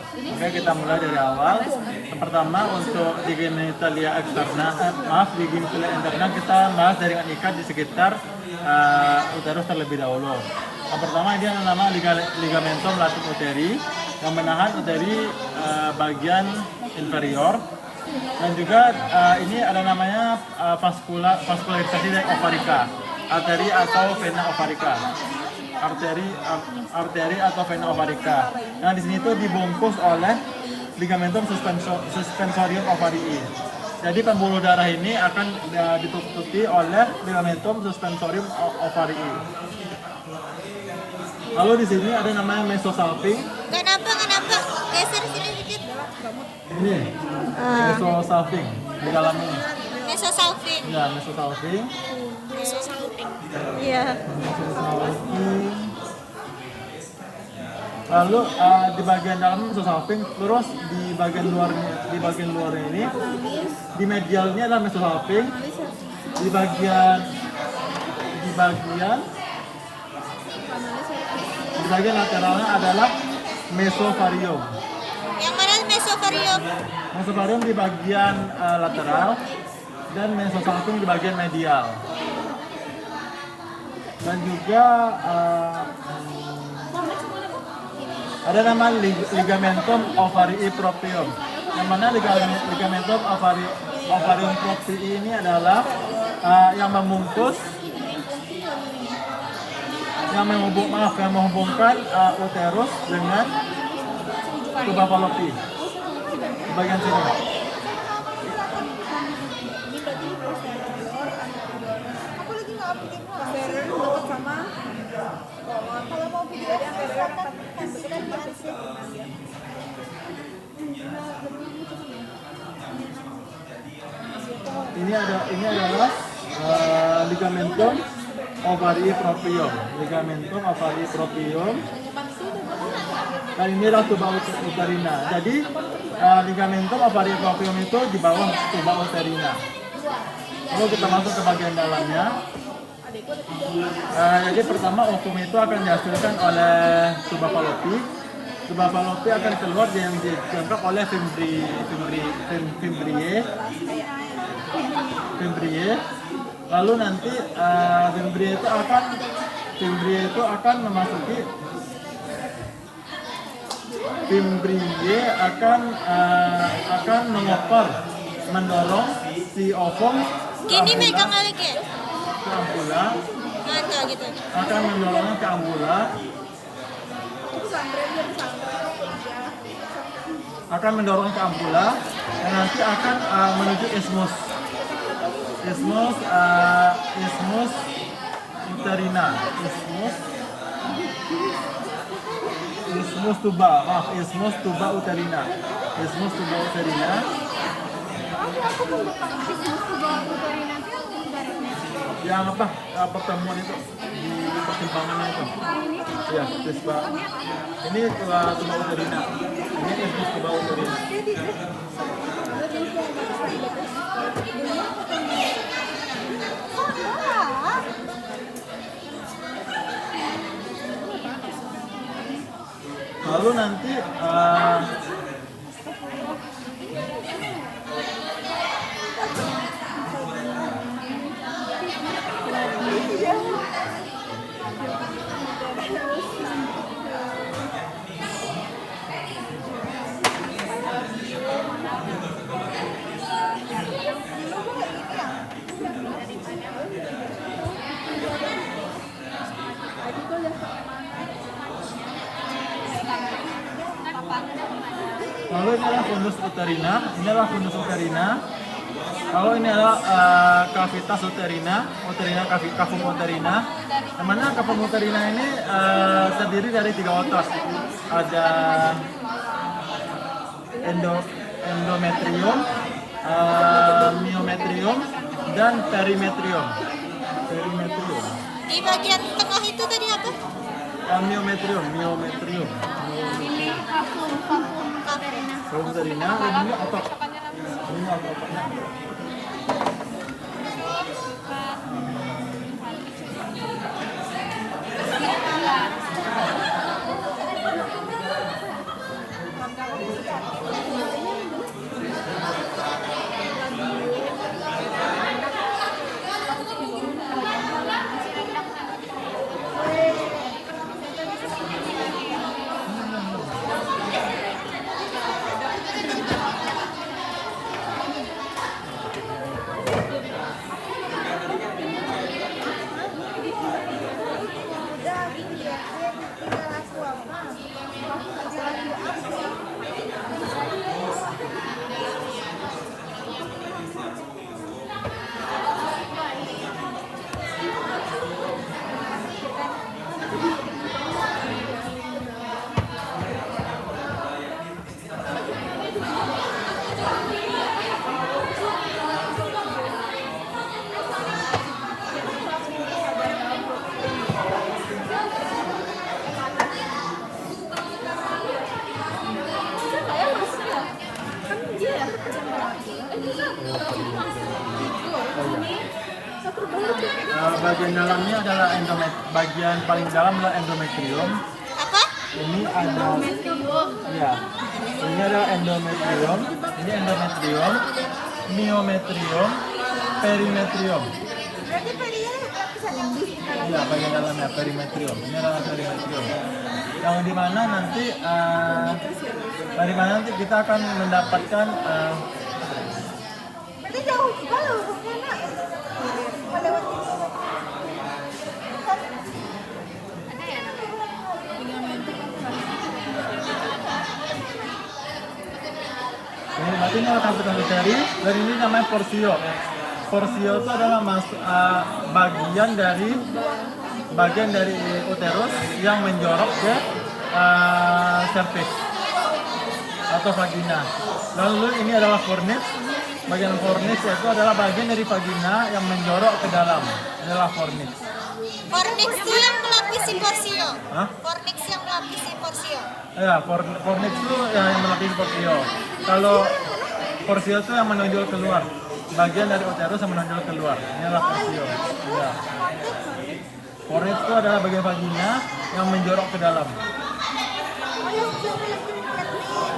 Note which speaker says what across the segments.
Speaker 1: Oke, kita mulai dari awal. Yang pertama untuk di genitalia eksterna, di genitalia interna kita bahas jaringan ikat di sekitar uterus terlebih dahulu. Yang pertama dia nama ligamentum latus uteri yang menahan uteri bagian inferior, dan juga ini ada namanya vaskularisasi dari ovarika, arteri atau vena ovarika. Arteri atau vena ovarika. Nah, di sini tuh dibungkus oleh ligamentum suspensorium ovarii. Jadi pembuluh darah ini akan ditutupi oleh ligamentum suspensorium ovarii. Lalu di sini ada namanya mesosalping.
Speaker 2: Kenapa? Geser sini dikit.
Speaker 1: Ini mesosalping di dalam ini.
Speaker 2: Mesosalping.
Speaker 1: Ya, mesosalping.
Speaker 2: Iya.
Speaker 1: Lalu di bagian dalam mesosalping, terus di bagian luarnya ini, di medialnya adalah mesosalping, di bagian lateralnya adalah mesovarium.
Speaker 2: Yang mana mesovarium?
Speaker 1: Mesovarium di bagian lateral dan mesosalping di bagian medial. Dan juga ada nama ligamentum ovarii proprium. Yang mana ligamentum ovarium proprii ini adalah yang menghubungkan uterus dengan tuba fallopi di bagian sini. Ini adalah ligamentum ovarii proprium. Ligamentum ovarii proprium. Dan ini adalah tuba uterina. Jadi ligamentum ovarii proprium itu di bawah tuba uterina. Lalu kita masuk ke bagian dalamnya. Jadi pertama ovum itu akan dihasilkan oleh tuba fallopi. Tuba fallopi akan keluar yang dijangkau oleh fimbriae. Lalu nanti fimbriae itu akan memasuki akan mendorong si ovum
Speaker 2: Gini megang lagi.
Speaker 1: ke ambula,
Speaker 2: Enggak gitu.
Speaker 1: akan mendorongnya ke ambula, dan nanti akan menuju isthmus uterina, isthmus tuba uterina. Yang pertemuan itu di persimpangannya itu. Ya, tisba. Ini tuba uterina. Ini isthmus tuba uterina. Lalu nanti ini adalah fundus uterina. Kalau ini adalah cavitas uterina, cavum uterina. Yang mana cavum uterina ini terdiri dari 3 otot. Ada endometrium, myometrium, dan perimetrium.
Speaker 2: Di bagian tengah itu tadi apa?
Speaker 1: Myometrium.
Speaker 2: Ini
Speaker 1: Cavum uterina, ini otot. Ini otot-ototnya. Bagian dalamnya adalah bagian paling dalam adalah endometrium.
Speaker 2: Apa?
Speaker 1: Ini ada, ya, ini adalah endometrium, ini endometrium, myometrium, perimetrium.
Speaker 2: Berarti perinya lapisan yang di
Speaker 1: Iya, bagian dalamnya perimetrium. Ini adalah perimetrium. Yang dari mana nanti kita akan mendapatkan
Speaker 2: berarti jauh juga loh karena melewati
Speaker 1: ini berarti ini adalah kapsulen uteri dan ini namanya porsio. Porsio itu adalah bagian dari uterus yang menjorok ke cervix atau vagina. Lalu ini adalah fornix. Bagian fornix itu adalah bagian dari vagina yang menjorok ke dalam. Ini adalah fornix.
Speaker 2: fornix itu yang melapisi porsio.
Speaker 1: Hah?
Speaker 2: Fornix yang melapisi porsio.
Speaker 1: Ya, fornix itu yang melapisi porsio. Kalau porsio itu yang menonjol keluar. Bagian dari uterus yang menonjol keluar. Ini adalah porsio. Ya. Fornix itu adalah bagian vagina yang menjorok ke dalam.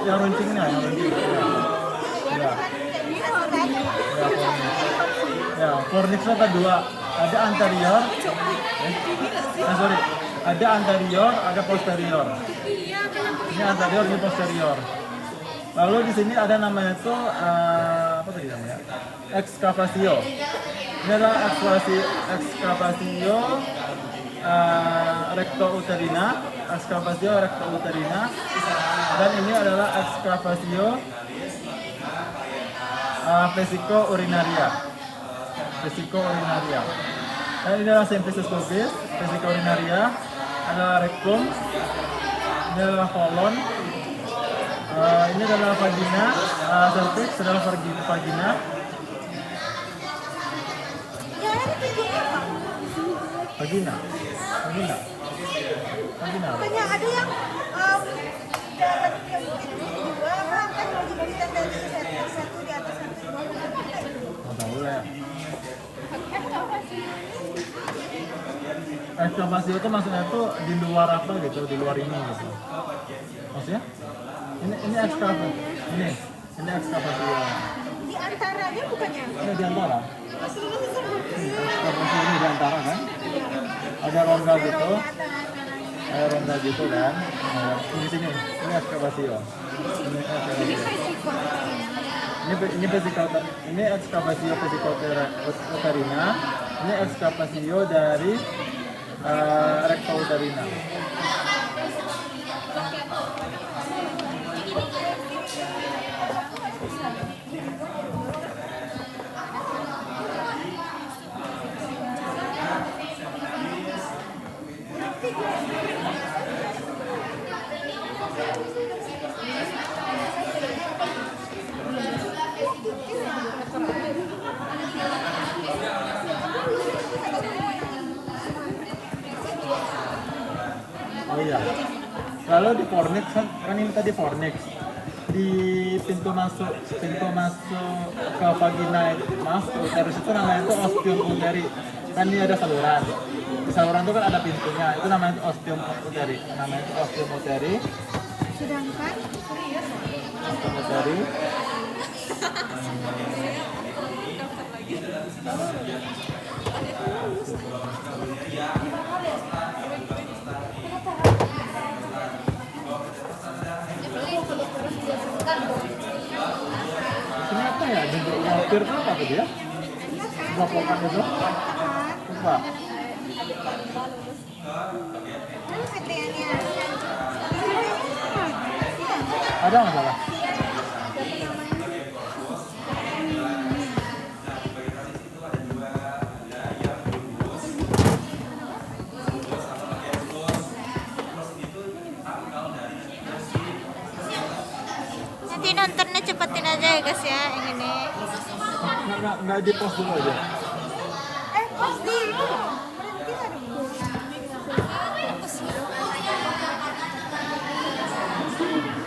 Speaker 1: Yang runcingnya, yang runcing. Ya. Ya, fornix itu ada dua. Ada anterior, ada anterior, ada posterior. Ini anterior, ini posterior. Lalu di sini ada namanya itu apa tadi namanya? Excavatio. Ini adalah excavatio rectouterina, excavatio rectouterina, dan ini adalah excavatio vesico-urinaria. Vesico-urinaria. Dan ini adalah symphysis pubis, vesico-urinaria, adalah rectum, ini adalah kolon, ini adalah vagina, cervix adalah vagina. Vagina.
Speaker 2: Banyak ada yang dalam yang dua orang kan mau diberikan dari satu di atas satu di bawah.
Speaker 1: Nggak tahu lah ya. Ekskavasi itu maksudnya tuh di luar apa gitu, di luar ini gitu. Maksudnya? Ini ekskavasi. Ini ekskavasi ya.
Speaker 2: Di antaranya bukannya?
Speaker 1: Ini di antara. Ekskavasi ini di antara kan? Ada rongga gitu. Ada rongga gitu kan. Nah, di sini. Ini ekskavasi ya. Ini ekskavasi. Ini ekskavasio vesico-uterina. Ini ekskavasio dari rectouterina. Oh iya. Lalu di fornix kan ini tadi fornix. Di pintu masuk ke vagina itu, uterus itu namanya itu ostium uteri. Kan ini ada saluran. Di saluran itu kan ada pintunya. Itu namanya itu ostium uteri. Namanya itu ostium uteri.
Speaker 2: Sedangkan
Speaker 1: Ostium uteri. Ini apa ya? Bentuk wafer itu apa tuh dia? Bopokan itu? Lupa.
Speaker 2: ini PTN-nya.
Speaker 1: Ada nggak salah?
Speaker 2: Nanti nontonnya cepetin aja ya guys ya yang ini.
Speaker 1: Nggak di post dulu aja.
Speaker 2: Pos dulu. Berhenti tadi.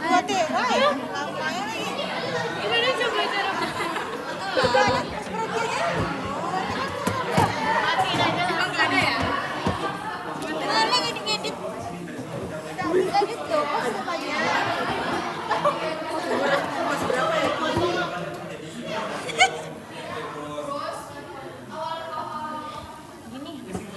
Speaker 2: Dua tera ya? Lamanya lagi. Ini udah coba juga ada